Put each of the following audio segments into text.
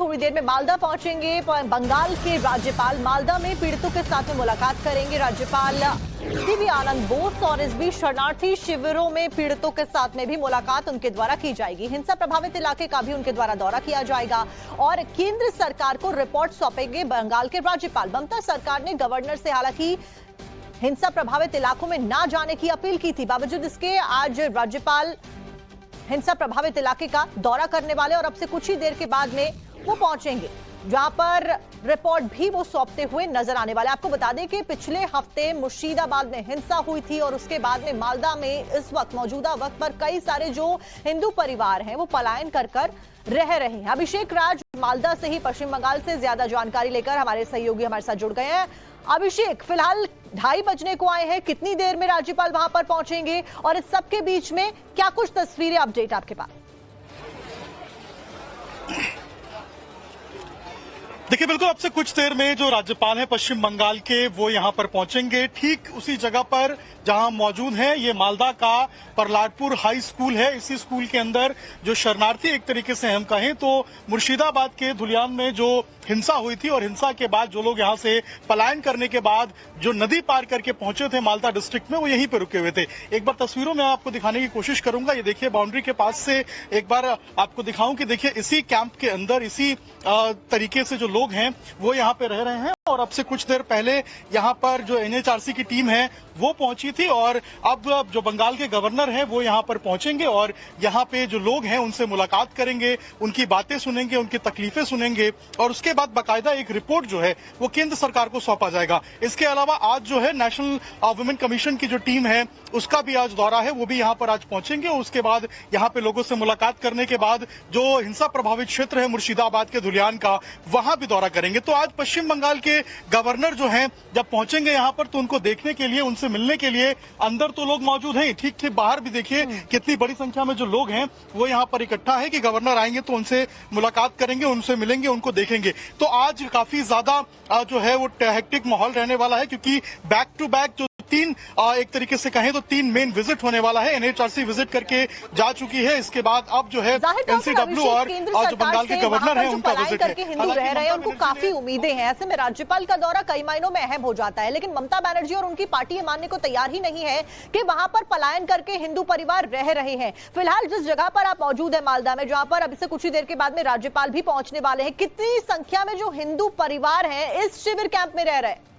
थोड़ी देर में मालदा पहुंचेंगे। बंगाल के राज्यपाल मालदा में पीड़ितों के साथ में मुलाकात करेंगे। राज्यपाल सीवी आनंद बोस और इस बीच शरणार्थी शिविरों में पीड़ितों के साथ में भी मुलाकात उनके द्वारा की जाएगी। हिंसा प्रभावित इलाके का भी उनके द्वारा दौरा किया जाएगा और केंद्र सरकार को रिपोर्ट सौंपेंगे बंगाल के राज्यपाल। ममता सरकार ने गवर्नर से हालांकि हिंसा प्रभावित इलाकों में ना जाने की अपील की थी। बावजूद इसके आज राज्यपाल हिंसा प्रभावित इलाके का दौरा करने वाले और अब से कुछ ही देर के बाद में वो पहुंचेंगे, जहां पर रिपोर्ट भी वो सौंपते हुए नजर आने वाले। आपको बता दें कि पिछले हफ्ते मुर्शिदाबाद में हिंसा हुई थी और उसके बाद में मालदा में इस वक्त मौजूदा वक्त पर कई सारे जो हिंदू परिवार हैं वो पलायन कर रह रहे हैं। अभिषेक राज मालदा से ही पश्चिम बंगाल से ज्यादा जानकारी लेकर हमारे सहयोगी हमारे साथ जुड़ गए हैं। अभिषेक, फिलहाल 2:30 बजने को आए हैं, कितनी देर में राज्यपाल वहां पर पहुंचेंगे और इस सब के बीच में क्या कुछ तस्वीरें अपडेट आपके पास? देखिए, बिल्कुल अब से कुछ देर में जो राज्यपाल हैं पश्चिम बंगाल के वो यहां पर पहुंचेंगे, ठीक उसी जगह पर जहां मौजूद है। ये मालदा का प्रहलादपुर हाई स्कूल है। इसी स्कूल के अंदर जो शरणार्थी एक तरीके से हम कहें तो मुर्शिदाबाद के धुलियान में जो हिंसा हुई थी और हिंसा के बाद जो लोग यहां से पलायन करने के बाद जो नदी पार करके पहुंचे थे मालदा डिस्ट्रिक्ट में, वो यहीं पर रुके हुए थे। एक बार तस्वीरों में आपको दिखाने की कोशिश करूंगा। ये देखिए, बाउंड्री के पास से एक बार आपको दिखाऊं कि देखिए इसी कैंप के अंदर इसी तरीके से जो लोग हैं वो यहाँ पे रह रहे हैं और अब से कुछ देर पहले यहाँ पर जो एनएचआरसी की टीम है वो पहुंची थी और अब जो बंगाल के गवर्नर हैं वो यहाँ पर पहुंचेंगे और यहाँ पे जो लोग हैं उनसे मुलाकात करेंगे, उनकी बातें सुनेंगे, उनकी तकलीफें सुनेंगे और उसके बाद बाकायदा एक रिपोर्ट जो है वो केंद्र सरकार को सौंपा जाएगा। इसके अलावा आज जो है नेशनल वुमेन कमीशन की जो टीम है उसका भी आज दौरा है, वो भी यहाँ पर आज पहुंचेंगे और उसके बाद यहाँ पे लोगों से मुलाकात करने के बाद जो हिंसा प्रभावित क्षेत्र है मुर्शिदाबाद के धुलियान का, वहां भी दौरा करेंगे। तो आज पश्चिम बंगाल के गवर्नर जो हैं जब पहुंचेंगे यहाँ पर तो उनको देखने के लिए, उनसे मिलने के लिए अंदर तो लोग मौजूद हैं, ठीक ठीक बाहर भी देखिए कितनी बड़ी संख्या में जो लोग हैं वो यहाँ पर इकट्ठा है कि गवर्नर आएंगे तो उनसे मुलाकात करेंगे, उनसे मिलेंगे, उनको देखेंगे। तो आज काफी ज्यादा जो है वो हेक्टिक माहौल रहने वाला है क्योंकि बैक टू बैक जो तीन एक तरीके से कहें तो 3 मेन विजिट होने वाला है। एनएचआरसी विजिट करके जा चुकी है, इसके बाद अब जो है एनसीडब्ल्यू और जो बंगाल के गवर्नर हैं उनका विजिट है। हिंदू रह रहे हैं, उनको काफी उम्मीदें हैं। ऐसे में राज्यपाल का दौरा कई मायनों में अहम हो जाता है, लेकिन ममता बनर्जी और उनकी पार्टी ये मानने को तैयार ही नहीं है कि वहां पर पलायन करके हिंदू परिवार रह रहे हैं। फिलहाल जिस जगह पर आप मौजूद है मालदा में, जहां पर अभी से कुछ ही देर के बाद में राज्यपाल भी पहुंचने वाले हैं, कितनी संख्या में जो हिंदू परिवार हैं इस शिविर कैंप में रह रहे हैं?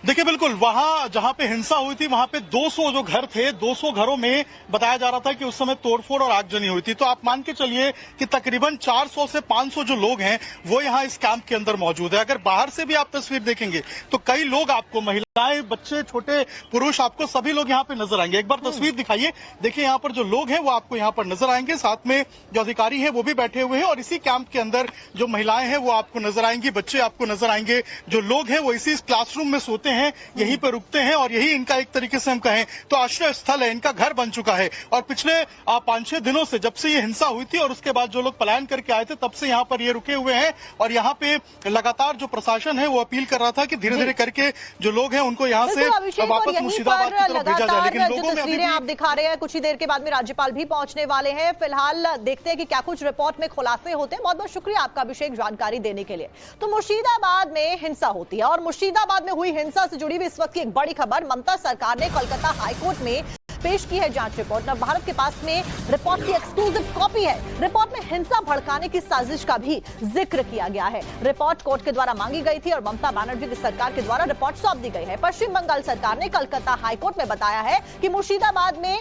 देखिए, बिल्कुल वहां जहां पे हिंसा हुई थी वहां पे 200 जो घर थे, 200 घरों में बताया जा रहा था कि उस समय तोड़फोड़ और आगजनी हुई थी। तो आप मान के चलिए कि तकरीबन 400 से 500 जो लोग हैं वो यहाँ इस कैंप के अंदर मौजूद है। अगर बाहर से भी आप तस्वीर देखेंगे तो कई लोग आपको, महिलाएं, बच्चे, छोटे पुरुष, आपको सभी लोग यहाँ पे नजर आएंगे। एक बार तस्वीर दिखाइए, देखिए यहाँ पर जो लोग हैं वो आपको यहाँ पर नजर आएंगे, साथ में जो अधिकारी हैं वो भी बैठे हुए हैं और इसी कैंप के अंदर जो महिलाएं हैं वो आपको नजर आएंगी, बच्चे आपको नजर आएंगे। जो लोग हैं वो इसी क्लासरूम में सोते हैं, यहीं पर रुकते हैं और यही इनका एक तरीके से हम कहें तो आश्रय स्थल है, इनका घर बन चुका है। और पिछले 5-6 दिनों से जब से ये हिंसा हुई थी और उसके बाद जो लोग पलायन करके आए थे तब से यहाँ पर ये रुके हुए हैं और यहाँ पे लगातार जो प्रशासन है वो अपील कर रहा था कि धीरे धीरे करके जो लोग हैं उनको यहाँ से वापस मुर्शिदाबाद की तरफ भेजा जाए। लेकिन लोगों में तस्वीरें आप दिखा रहे हैं, कुछ ही देर के बाद में राज्यपाल भी पहुंचने वाले हैं। फिलहाल देखते हैं कि क्या कुछ रिपोर्ट में खुलासे होते हैं। बहुत बहुत शुक्रिया आपका अभिषेक जानकारी देने के लिए। तो मुर्शिदाबाद में हिंसा होती है और मुर्शिदाबाद में हुई हिंसा से जुड़ी हुई इस वक्त की एक बड़ी खबर, ममता सरकार ने कोलकाता हाईकोर्ट में पेश की है जांच रिपोर्ट। भारत के पास में रिपोर्ट की एक्सक्लूसिव कॉपी है। रिपोर्ट में हिंसा भड़काने की साजिश का भी जिक्र किया गया है। रिपोर्ट कोर्ट के द्वारा मांगी गई थी और ममता बनर्जी की सरकार के द्वारा रिपोर्ट सौंप दी गई है। पश्चिम बंगाल सरकार ने कोलकाता हाईकोर्ट में बताया है कि मुर्शिदाबाद में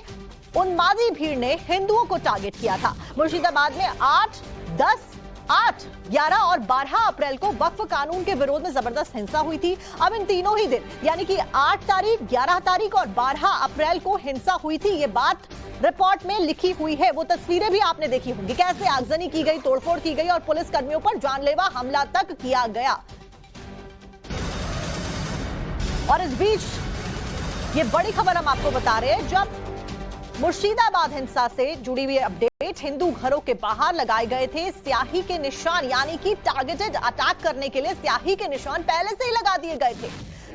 उन्मादी भीड़ ने हिंदुओं को टारगेट किया था। मुर्शिदाबाद में 8, 11 और 12 अप्रैल को वक्फ कानून के विरोध में जबरदस्त हिंसा हुई थी। अब इन तीनों ही दिन यानी कि 8 तारीख, 11 तारीख और 12 अप्रैल को हिंसा हुई थी। ये बात रिपोर्ट में लिखी हुई है। वो तस्वीरें भी आपने देखी होंगी, कैसे आगजनी की गई, तोड़फोड़ की गई और पुलिस कर्मियों पर जानलेवा हमला तक किया गया। और इस बीच ये बड़ी खबर हम आपको बता रहे हैं, जब मुर्शिदाबाद हिंसा से जुड़ी हुई अपडेट, हिंदू घरों के बाहर लगाए गए थे स्याही के निशान, यानी कि टारगेटेड अटैक करने के लिए स्याही के निशान पहले से ही लगा दिए गए थे।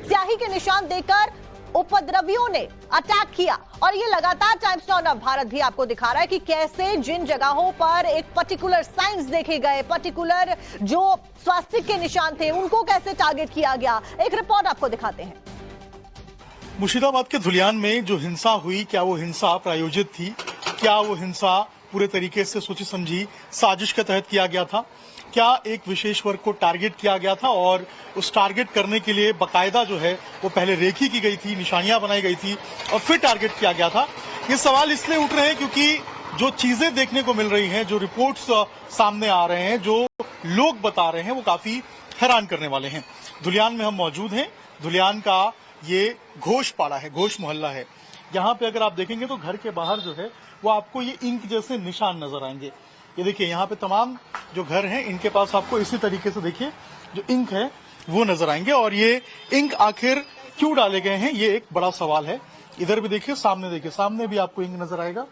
स्याही के निशान देकर उपद्रवियों ने अटैक किया। और ये लगातार टाइम्स नाउ नव भारत भी आपको दिखा रहा है कि कैसे जिन जगहों पर एक पर्टिकुलर साइंस देखे गए, पर्टिकुलर जो स्वास्थ्य के निशान थे, उनको कैसे टारगेट किया गया। एक रिपोर्ट आपको दिखाते हैं। मुर्शिदाबाद के धुलियान में जो हिंसा हुई, क्या वो हिंसा प्रायोजित थी? क्या वो हिंसा पूरे तरीके से सोची समझी साजिश के तहत किया गया था? क्या एक विशेष वर्ग को टारगेट किया गया था और उस टारगेट करने के लिए बकायदा जो है वो पहले रेकी की गई थी, निशानियां बनाई गई थी और फिर टारगेट किया गया था? ये सवाल इसलिए उठ रहे हैं क्योंकि जो चीजें देखने को मिल रही हैं, जो रिपोर्ट्स सामने आ रहे हैं, जो लोग बता रहे हैं, वो काफी हैरान करने वाले हैं। धुलियान में हम मौजूद हैं। धुलियान का ये घोषपाड़ा है, घोष मोहल्ला है। यहाँ पे अगर आप देखेंगे तो घर के बाहर जो है वो आपको ये इंक जैसे निशान नजर आएंगे। ये देखिए, यहाँ पे तमाम जो घर हैं इनके पास आपको इसी तरीके से देखिए जो इंक है वो नजर आएंगे। और ये इंक आखिर क्यों डाले गए हैं, ये एक बड़ा सवाल है। इधर भी देखिए, सामने देखिए, सामने भी आपको इंक नजर आएगा।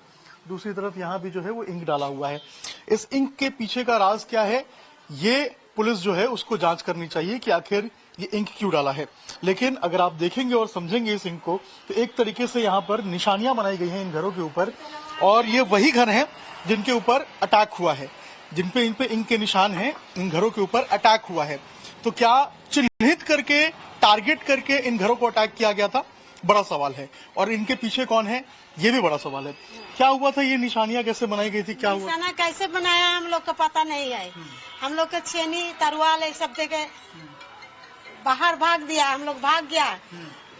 दूसरी तरफ यहाँ भी जो है वो इंक डाला हुआ है। इस इंक के पीछे का राज क्या है, ये पुलिस जो है उसको जांच करनी चाहिए कि आखिर ये इंक क्यों डाला है। लेकिन अगर आप देखेंगे और समझेंगे इस इंक को, तो एक तरीके से यहाँ पर निशानियां बनाई गई हैं इन घरों के ऊपर, और ये वही घर हैं जिनके ऊपर अटैक हुआ है, इन पे इंक के निशान हैं, इन घरों के ऊपर अटैक हुआ है। तो क्या चिन्हित करके, टारगेट करके इन घरों को अटैक किया गया था? बड़ा सवाल है। और इनके पीछे कौन है, ये भी बड़ा सवाल है। क्या हुआ था, ये निशानियां कैसे बनाई गई थी, क्या हुआ? निशाना कैसे बनाया हम लोग को पता नहीं है। हम लोग के छेनी तरुआल ये सब देके बाहर भाग दिया, हम लोग भाग गया,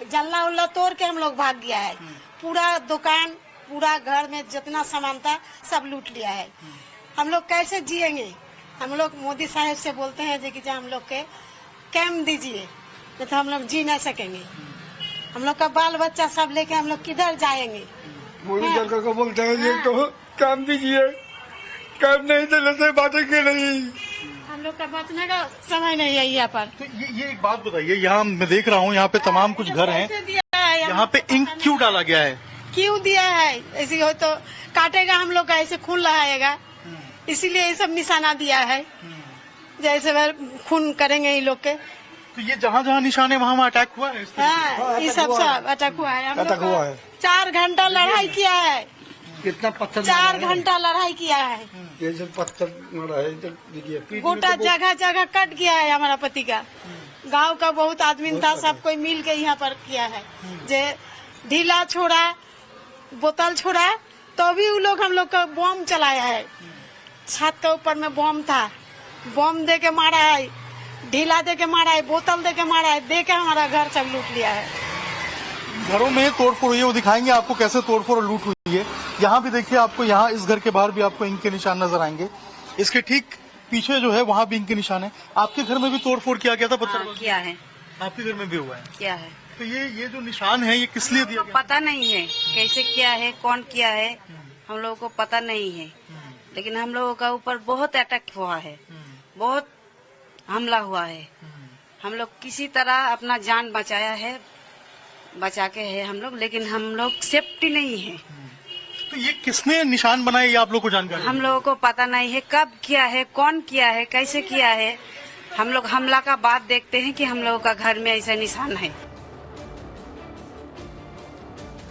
जल्ला उल्ला तोड़ के हम लोग भाग गया है। पूरा दुकान, पूरा घर में जितना सामान था सब लूट लिया है। हम लोग कैसे जिएंगे? हम लोग मोदी साहब से बोलते हैं कि हम लोग के कैम्प दीजिए, नहीं तो हम लोग जी नहीं सकेंगे। हम लोग का बाल बच्चा सब लेके हम लोग किधर जाएंगे? मोदी सरकार को बोलते हैं ये तो काम दीजिए, काम नहीं देने से बातेंगे नहीं। हम लोग का बचने का समय नहीं है यहाँ पर। तो ये एक बात बताइए, यहाँ मैं देख रहा हूँ यहाँ पे तमाम कुछ घर हैं, यहाँ पे इंक क्यों डाला गया है? क्यों दिया है? ऐसे हो तो काटेगा हम लोग का, ऐसे खून लगाएगा, इसीलिए ये सब निशाना दिया है। जैसे खून करेंगे ये लोग के। तो ये जहाँ जहाँ निशान है वहाँ अटैक हुआ है? हाँ, ये सब अटैक हुआ है। हम लोग 4 घंटा लड़ाई किया है। कितना पत्थर, 4 घंटा लड़ाई किया है। ये सब पत्थर मारा है, गोटा जगह जगह कट गया है हमारा पति का। गांव का बहुत आदमी था, सब कोई मिल के यहाँ पर किया है। जे ढीला छोड़ा, बोतल छोड़ा, तो भी वो लोग हम लोग का बम चलाया है। छत के ऊपर में बम था, बम दे के मारा है, ढीला दे के मारा है, बोतल दे के मारा है, दे के हमारा घर सब लूट लिया है। घरों में तोड़फोड़ हुई है, वो दिखाएंगे आपको कैसे तोड़फोड़ और लूट हुई है। यहाँ भी देखिए, आपको यहाँ इस घर के बाहर भी आपको इंक के निशान नजर आएंगे। इसके ठीक पीछे जो है वहाँ भी इंक के निशान है। आपके घर में भी तोड़फोड़ किया गया था? पत्थर किया है, आपके घर में भी हुआ है? क्या है? तो ये जो निशान है ये किस लिए दिया गया? पता नहीं है कैसे किया है, कौन किया है, हम लोगों को पता नहीं है। लेकिन हम लोगों का ऊपर बहुत अटैक हुआ है, बहुत हमला हुआ है। हम लोग किसी तरह अपना जान बचाया है, बचा के है हम लोग, लेकिन हम लोग सेफ्टी नहीं है। तो ये किसने निशान बनाए, ये आप लोग को जानकारी? हम लोगों को पता नहीं है कब किया है, कौन किया है, कैसे किया है। हम लोग हमला का बात देखते हैं कि हम लोगों का घर में ऐसा निशान है।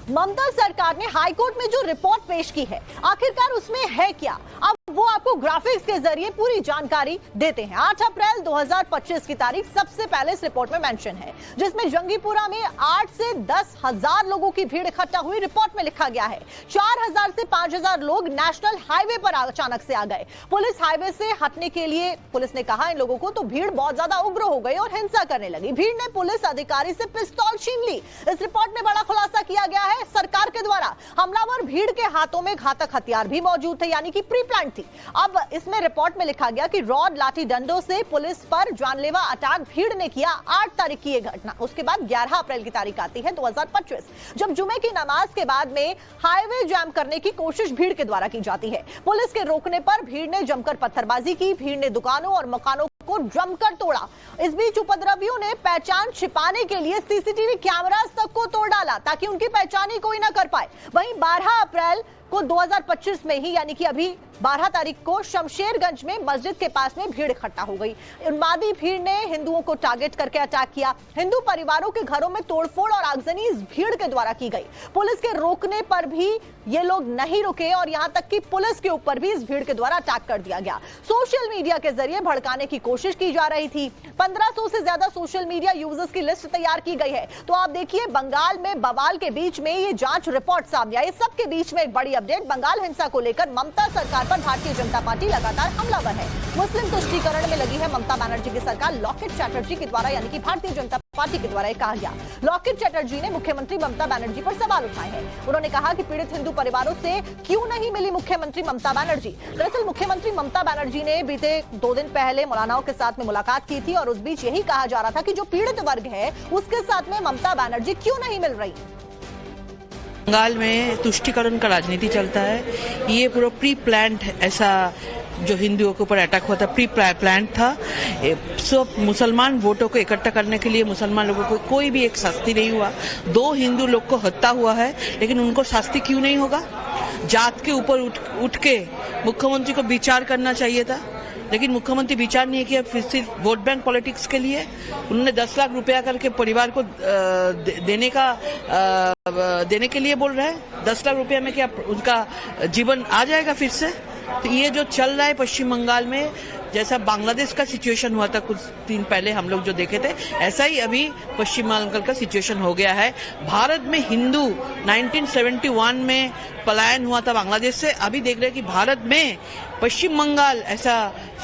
ममता सरकार ने हाईकोर्ट में जो रिपोर्ट पेश की है, आखिरकार उसमें है क्या? अब वो आपको ग्राफिक्स के जरिए पूरी जानकारी देते हैं। 8 अप्रैल 2025 की तारीख सबसे पहले इस रिपोर्ट में मेंशन है, जिसमें जंगीपुरा में 8 से 10 हजार लोगों की भीड़ इकट्ठा हुई। रिपोर्ट में लिखा गया है 4000 से 5000 लोग नेशनल हाईवे पर अचानक से आ गए। पुलिस हाईवे से हटने के लिए, पुलिस ने कहा इन लोगों को, तो भीड़ बहुत ज्यादा उग्र हो गई और हिंसा करने लगी। भीड़ ने पुलिस अधिकारी से पिस्तौल छीन ली। इस रिपोर्ट में बड़ा खुलासा किया गया है सरकार के द्वारा। हमलावर भीड़ के हाथों में घातक हथियार भी मौजूद थे, यानी कि प्री प्लान थी। अब इसमें रिपोर्ट में लिखा गया कि रॉड, लाठी डंडों से पुलिस पर जानलेवा अटैक भीड़ ने किया। 8 तारीख की यह घटना। उसके बाद 11 अप्रैल की तारीख आती है 2025, जब जुमे की नमाज के बाद में हाईवे जाम करने की कोशिश भीड़ के द्वारा की जाती है। पुलिस के रोकने पर भीड़ ने जमकर पत्थरबाजी की। भीड़ ने दुकानों और मकानों को जमकर तोड़ा। इस बीच उपद्रवियों ने पहचान छिपाने के लिए सीसीटीवी कैमरास तक को तोड़ डाला, ताकि उनकी पहचान ही कोई न कर पाए। वहीं 12 अप्रैल को 2025 में ही यानी कि अभी 12 तारीख को शमशेरगंज में मस्जिद के पास में भीड़ इकट्ठा हो गई। उन्मादी भीड़ ने हिंदुओं को टारगेट करके अटैक किया। हिंदू परिवारों के घरों में तोड़फोड़ और आगजनी इस भीड़ के द्वारा की गई। पुलिस के रोकने पर भी ये लोग नहीं रुके और यहां तक कि पुलिस के ऊपर भी इस भीड़ के द्वारा अटैक कर दिया गया। सोशल मीडिया के जरिए भड़काने की कोशिश की जा रही थी। 1500 से ज्यादा सोशल मीडिया यूजर्स की लिस्ट तैयार की गई है। तो आप देखिए, बंगाल में बवाल के बीच में ये जांच रिपोर्ट सामने आई। सबके बीच में एक बड़ी अपडेट, बंगाल हिंसा को लेकर ममता सरकार पर भारतीय जनता पार्टी लगातार हमलावर है। मुस्लिम तुष्टीकरण में लगी है ममता बनर्जी की सरकार। लॉकेट चैटर्जी के द्वारा यानी कि भारतीय जनता पार्टी के द्वारा कहा गया। लॉकेट चैटर्जी ने मुख्यमंत्री ममता बनर्जी पर सवाल उठाए हैं। उन्होंने कहा कि पीड़ित हिंदू परिवारों से क्यों नहीं मिली मुख्यमंत्री ममता बनर्जी। दरअसल मुख्यमंत्री ममता बनर्जी ने बीते 2 दिन पहले मौलानाओं के साथ में मुलाकात की थी और उस बीच यही कहा जा रहा था कि जो पीड़ित वर्ग है उसके साथ में ममता बनर्जी क्यों नहीं मिल रही। बंगाल में तुष्टीकरण का राजनीति चलता है। ये पूरा प्री प्लान्ड, ऐसा जो हिंदुओं के ऊपर अटैक हुआ था प्री प्लान्ड था। सब मुसलमान वोटों को इकट्ठा करने के लिए मुसलमान लोगों को कोई भी एक शास्ति नहीं हुआ। 2 हिंदू लोग को हत्या हुआ है, लेकिन उनको शास्ति क्यों नहीं होगा। जात के ऊपर उठ के मुख्यमंत्री को विचार करना चाहिए था, लेकिन मुख्यमंत्री विचार नहीं किया। फिर सिर्फ वोट बैंक पॉलिटिक्स के लिए उन्होंने 10 लाख रुपया करके परिवार को देने के लिए बोल रहे हैं। 10 लाख रुपया में क्या उनका जीवन आ जाएगा फिर से। तो ये जो चल रहा है पश्चिम बंगाल में, जैसा बांग्लादेश का सिचुएशन हुआ था कुछ दिन पहले हम लोग जो देखे थे, ऐसा ही अभी पश्चिम बंगाल का सिचुएशन हो गया है। भारत में हिंदू 1971 में पलायन हुआ था बांग्लादेश से। अभी देख रहे हैं कि भारत में पश्चिम बंगाल ऐसा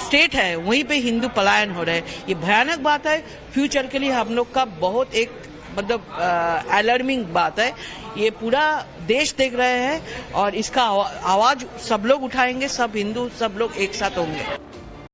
स्टेट है, वहीं पे हिंदू पलायन हो रहे हैं। ये भयानक बात है। फ्यूचर के लिए हम लोग का बहुत एक मतलब अलार्मिंग बात है। ये पूरा देश देख रहे हैं और इसका आवाज सब लोग उठाएंगे। सब हिंदू सब लोग एक साथ होंगे।